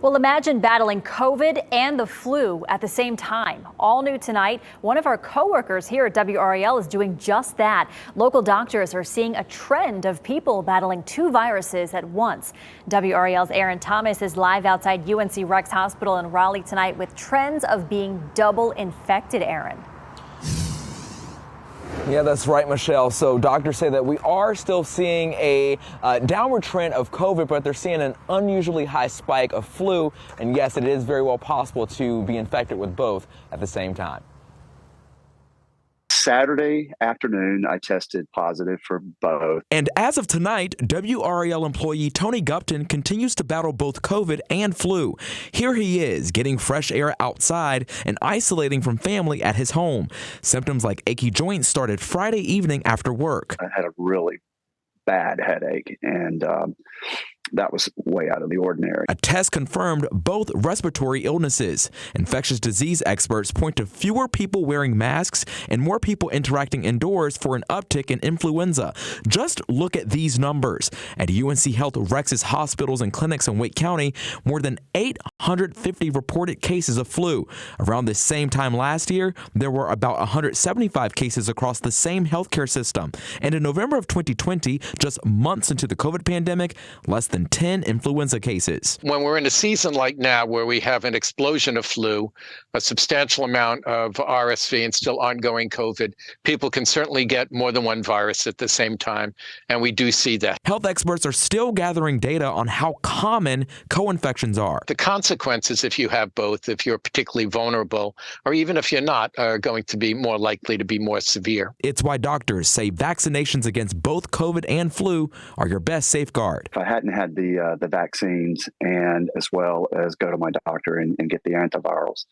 Well, imagine battling COVID and the flu at the same time. All new tonight, one of our coworkers here at WRAL is doing just that. Local doctors are seeing a trend of people battling two viruses at once. WRAL's Aaron Thomas is live outside UNC Rex Hospital in Raleigh tonight with trends of being double infected, Aaron. Yeah, that's right, Michelle. So doctors say that we are still seeing a downward trend of COVID, but they're seeing an unusually high spike of flu. And yes, it is very well possible to be infected with both at the same time. Saturday afternoon, I tested positive for both. And as of tonight, WRAL employee Tony Gupton continues to battle both COVID and flu. Here he is, getting fresh air outside and isolating from family at his home. Symptoms like achy joints started Friday evening after work. I had a really bad headache, and that was way out of the ordinary. A test confirmed both respiratory illnesses. Infectious disease experts point to fewer people wearing masks and more people interacting indoors for an uptick in influenza. Just look at these numbers. At UNC Health Rex's hospitals and clinics in Wake County, more than 850 reported cases of flu. Around the same time last year, there were about 175 cases across the same healthcare system. And in November of 2020, just months into the COVID pandemic, less than 10 influenza cases. When we're in a season like now where we have an explosion of flu, a substantial amount of RSV and still ongoing COVID, people can certainly get more than one virus at the same time, and we do see that. Health experts are still gathering data on how common co-infections are. The consequences if you have both, if you're particularly vulnerable, or even if you're not, are going to be more likely to be more severe. It's why doctors say vaccinations against both COVID and flu are your best safeguard. If I hadn't had the vaccines, and as well as go to my doctor and get the antivirals,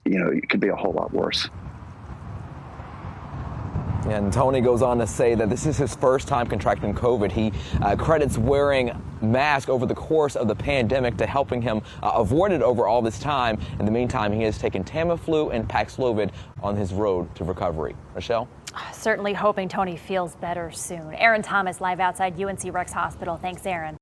it could be a whole lot worse. And Tony goes on to say that this is his first time contracting COVID. He credits wearing masks over the course of the pandemic to helping him avoid it over all this time. In the meantime, he has taken Tamiflu and Paxlovid on his road to recovery. Michelle? Certainly hoping Tony feels better soon. Aaron Thomas live outside UNC Rex Hospital. Thanks, Aaron.